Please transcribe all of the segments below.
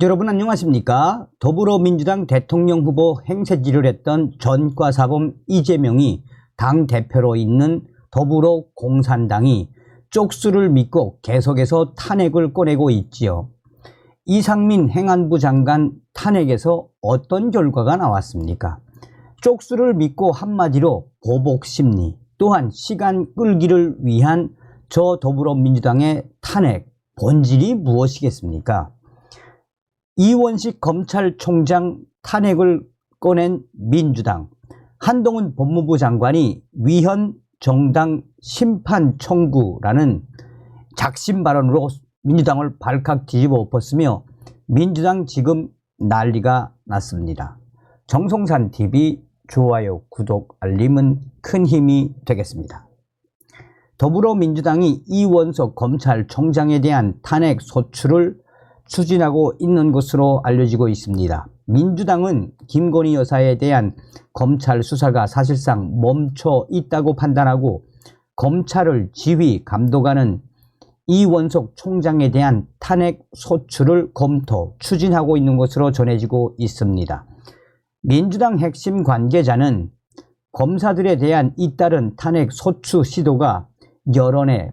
여러분 안녕하십니까? 더불어민주당 대통령 후보 행세지를 했던 전과사범 이재명이 당대표로 있는 더불어공산당이 쪽수를 믿고 계속해서 탄핵을 꺼내고 있지요. 이상민 행안부 장관 탄핵에서 어떤 결과가 나왔습니까? 쪽수를 믿고 한마디로 보복심리, 또한 시간 끌기를 위한 저 더불어민주당의 탄핵 본질이 무엇이겠습니까? 이원식 검찰총장 탄핵을 꺼낸 민주당, 한동훈 법무부 장관이 위헌 정당 심판 청구라는 작심 발언으로 민주당을 발칵 뒤집어 엎었으며 민주당 지금 난리가 났습니다. 정성산TV 좋아요, 구독, 알림은 큰 힘이 되겠습니다. 더불어민주당이 이원석 검찰총장에 대한 탄핵 소추를 추진하고 있는 것으로 알려지고 있습니다. 민주당은 김건희 여사에 대한 검찰 수사가 사실상 멈춰 있다고 판단하고 검찰을 지휘 감독하는 이원석 총장에 대한 탄핵 소추를 검토 추진하고 있는 것으로 전해지고 있습니다. 민주당 핵심 관계자는 검사들에 대한 잇따른 탄핵 소추 시도가 여론의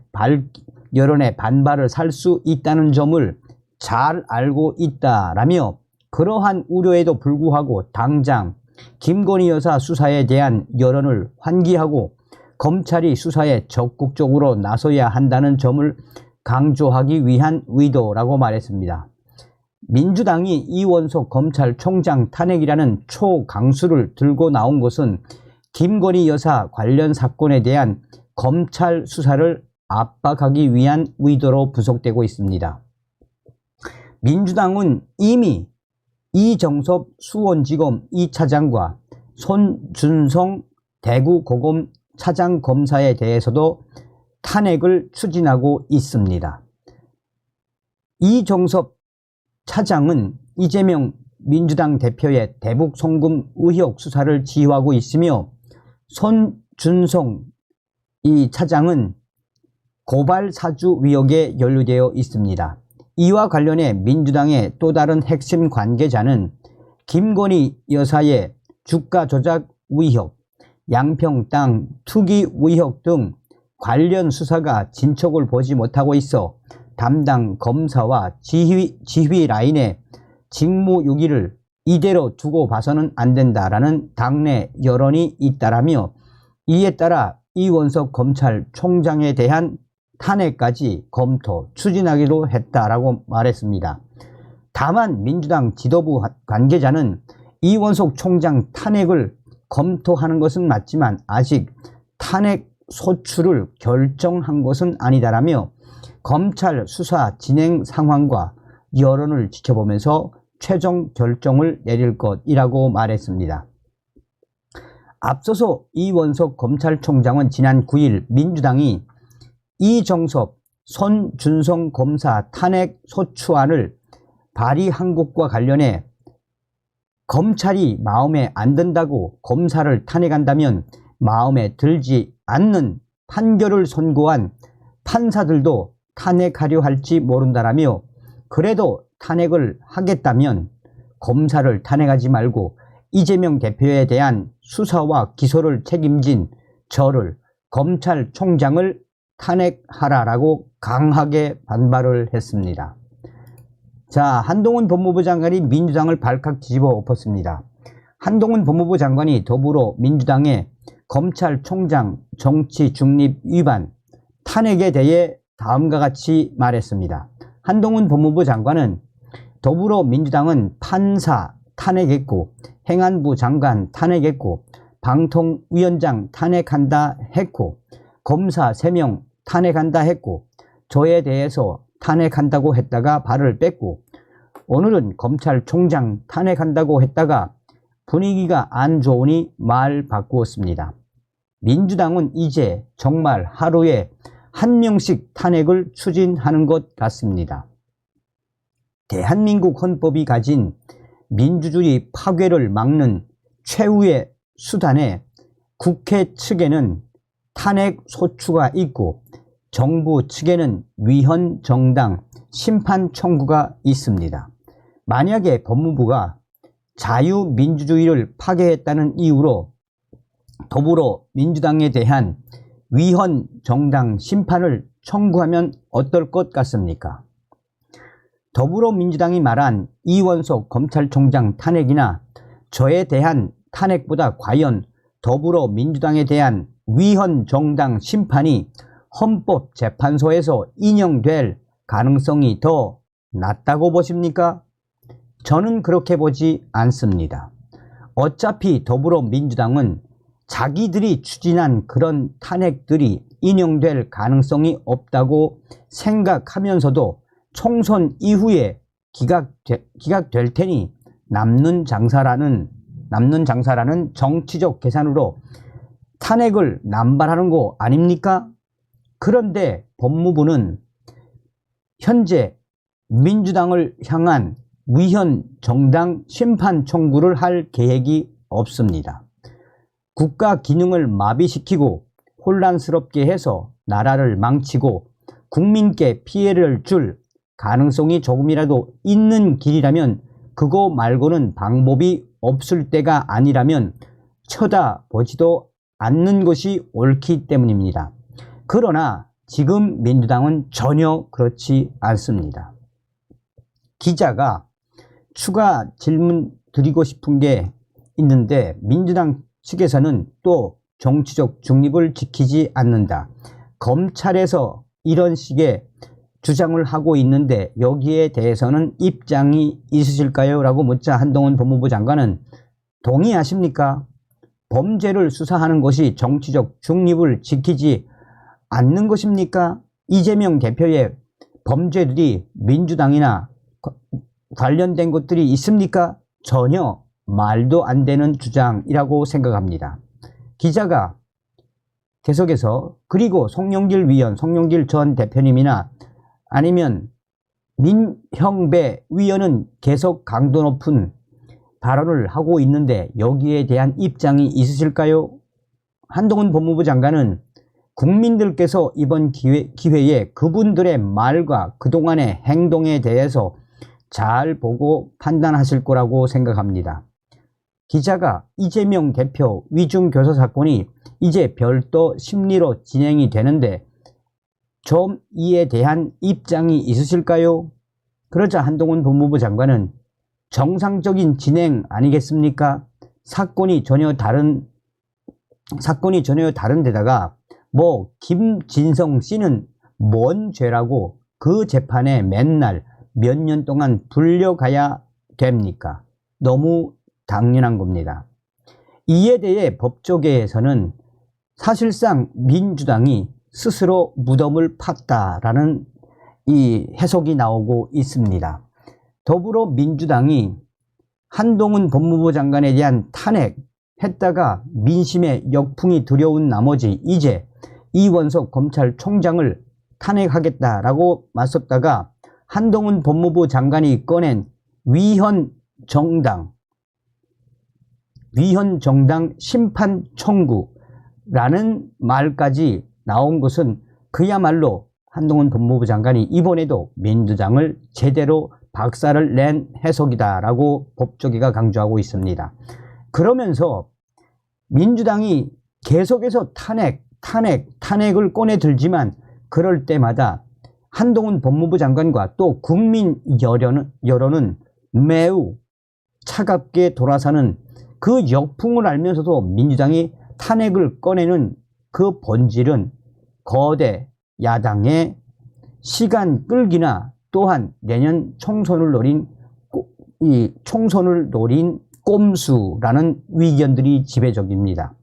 반발을 살 수 있다는 점을 잘 알고 있다라며 그러한 우려에도 불구하고 당장 김건희 여사 수사에 대한 여론을 환기하고 검찰이 수사에 적극적으로 나서야 한다는 점을 강조하기 위한 의도라고 말했습니다. 민주당이 이원석 검찰총장 탄핵이라는 초강수를 들고 나온 것은 김건희 여사 관련 사건에 대한 검찰 수사를 압박하기 위한 의도로 부속되고 있습니다. 민주당은 이미 이정섭 수원지검 2차장과 손준성 대구고검 차장검사에 대해서도 탄핵을 추진하고 있습니다. 이정섭 차장은 이재명 민주당 대표의 대북 송금 의혹 수사를 지휘하고 있으며 손준성 이 차장은 고발 사주 의혹에 연루되어 있습니다. 이와 관련해 민주당의 또 다른 핵심 관계자는 김건희 여사의 주가 조작 의혹, 양평 땅 투기 의혹 등 관련 수사가 진척을 보지 못하고 있어 담당 검사와 지휘 라인의 직무유기를 이대로 두고 봐서는 안 된다라는 당내 여론이 잇따라며 이에 따라 이원석 검찰총장에 대한 탄핵까지 검토 추진하기로 했다라고 말했습니다. 다만 민주당 지도부 관계자는 이원석 총장 탄핵을 검토하는 것은 맞지만 아직 탄핵 소추를 결정한 것은 아니다라며 검찰 수사 진행 상황과 여론을 지켜보면서 최종 결정을 내릴 것이라고 말했습니다. 앞서서 이원석 검찰총장은 지난 9일 민주당이 이정섭, 손준성 검사 탄핵 소추안을 발의한 것과 관련해 검찰이 마음에 안 든다고 검사를 탄핵한다면 마음에 들지 않는 판결을 선고한 판사들도 탄핵하려 할지 모른다라며 그래도 탄핵을 하겠다면 검사를 탄핵하지 말고 이재명 대표에 대한 수사와 기소를 책임진 저를 검찰총장을 탄핵하라라고 강하게 반발을 했습니다. 자, 한동훈 법무부 장관이 민주당을 발칵 뒤집어 엎었습니다. 한동훈 법무부 장관이 더불어민주당의 검찰총장 정치 중립 위반 탄핵에 대해 다음과 같이 말했습니다. 한동훈 법무부 장관은 더불어민주당은 판사 탄핵했고 행안부 장관 탄핵했고 방통위원장 탄핵한다 했고 검사 3명 탄핵한다 했고 저에 대해서 탄핵한다고 했다가 발을 뺐고 오늘은 검찰총장 탄핵한다고 했다가 분위기가 안 좋으니 말 바꾸었습니다. 민주당은 이제 정말 하루에 한 명씩 탄핵을 추진하는 것 같습니다. 대한민국 헌법이 가진 민주주의 파괴를 막는 최후의 수단에 국회 측에는 탄핵 소추가 있고 정부 측에는 위헌 정당 심판 청구가 있습니다. 만약에 법무부가 자유민주주의를 파괴했다는 이유로 더불어민주당에 대한 위헌 정당 심판을 청구하면 어떨 것 같습니까? 더불어민주당이 말한 이원석 검찰총장 탄핵이나 저에 대한 탄핵보다 과연 더불어민주당에 대한 위헌 정당 심판이 헌법재판소에서 인용될 가능성이 더 낮다고 보십니까? 저는 그렇게 보지 않습니다. 어차피 더불어민주당은 자기들이 추진한 그런 탄핵들이 인용될 가능성이 없다고 생각하면서도 총선 이후에 기각될 테니 남는 장사라는 정치적 계산으로 탄핵을 남발하는 거 아닙니까? 그런데 법무부는 현재 민주당을 향한 위헌 정당 심판 청구를 할 계획이 없습니다. 국가 기능을 마비시키고 혼란스럽게 해서 나라를 망치고 국민께 피해를 줄 가능성이 조금이라도 있는 길이라면 그거 말고는 방법이 없을 때가 아니라면 쳐다보지도 않는 것이 옳기 때문입니다. 그러나 지금 민주당은 전혀 그렇지 않습니다. 기자가 추가 질문 드리고 싶은 게 있는데 민주당 측에서는 또 정치적 중립을 지키지 않는다. 검찰에서 이런 식의 주장을 하고 있는데 여기에 대해서는 입장이 있으실까요? 라고 묻자 한동훈 법무부 장관은 동의하십니까? 범죄를 수사하는 것이 정치적 중립을 지키지 않는 것입니까? 이재명 대표의 범죄들이 민주당이나 관련된 것들이 있습니까? 전혀 말도 안 되는 주장이라고 생각합니다. 기자가 계속해서 그리고 송영길 전 대표님이나 아니면 민형배 위원은 계속 강도 높은 발언을 하고 있는데 여기에 대한 입장이 있으실까요? 한동훈 법무부 장관은 국민들께서 이번 기회에 그분들의 말과 그동안의 행동에 대해서 잘 보고 판단하실 거라고 생각합니다. 기자가 이재명 대표 위중교사 사건이 이제 별도 심리로 진행이 되는데 좀 이에 대한 입장이 있으실까요? 그러자 한동훈 법무부 장관은 정상적인 진행 아니겠습니까? 사건이 전혀 다른 데다가 뭐 김진성 씨는 뭔 죄라고 그 재판에 맨날 몇 년 동안 불려가야 됩니까? 너무 당연한 겁니다. 이에 대해 법조계에서는 사실상 민주당이 스스로 무덤을 팠다라는 이 해석이 나오고 있습니다. 더불어민주당이 한동훈 법무부 장관에 대한 탄핵했다가 민심의 역풍이 들여온 나머지 이제 이원석 검찰총장을 탄핵하겠다라고 맞섰다가 한동훈 법무부 장관이 꺼낸 위헌 정당 심판 청구라는 말까지 나온 것은 그야말로 한동훈 법무부 장관이 이번에도 민주당을 제대로 박살을 낸 해석이다라고 법조계가 강조하고 있습니다. 그러면서 민주당이 계속해서 탄핵을 꺼내 들지만 그럴 때마다 한동훈 법무부 장관과 또 국민 여론은 매우 차갑게 돌아서는 그 역풍을 알면서도 민주당이 탄핵을 꺼내는 그 본질은 거대 야당의 시간 끌기나 또한 내년 총선을 노린 꼼수라는 의견들이 지배적입니다.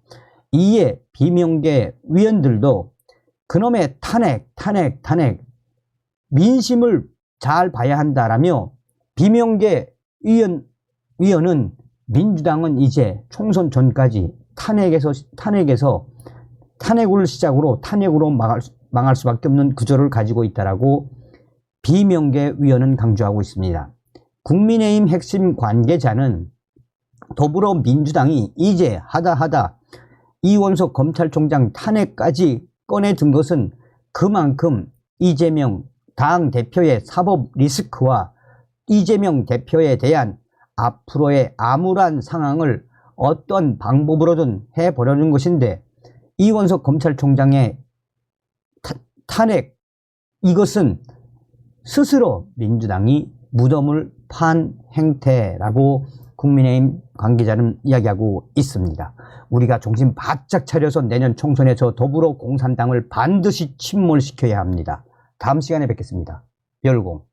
이에 비명계 위원들도 그놈의 탄핵 민심을 잘 봐야 한다라며 비명계 위원은 민주당은 이제 총선 전까지 탄핵을 시작으로 탄핵으로 망할 수밖에 없는 구조를 가지고 있다라고 비명계 위원은 강조하고 있습니다. 국민의힘 핵심 관계자는 더불어민주당이 이제 하다 이원석 검찰총장 탄핵까지 꺼내든 것은 그만큼 이재명 당 대표의 사법 리스크와 이재명 대표에 대한 앞으로의 암울한 상황을 어떤 방법으로든 해보려는 것인데, 이원석 검찰총장의 탄핵, 이것은 스스로 민주당이 무덤을 판 행태라고 국민의힘 관계자는 이야기하고 있습니다. 우리가 정신 바짝 차려서 내년 총선에서 더불어 공산당을 반드시 침몰시켜야 합니다. 다음 시간에 뵙겠습니다. 열공.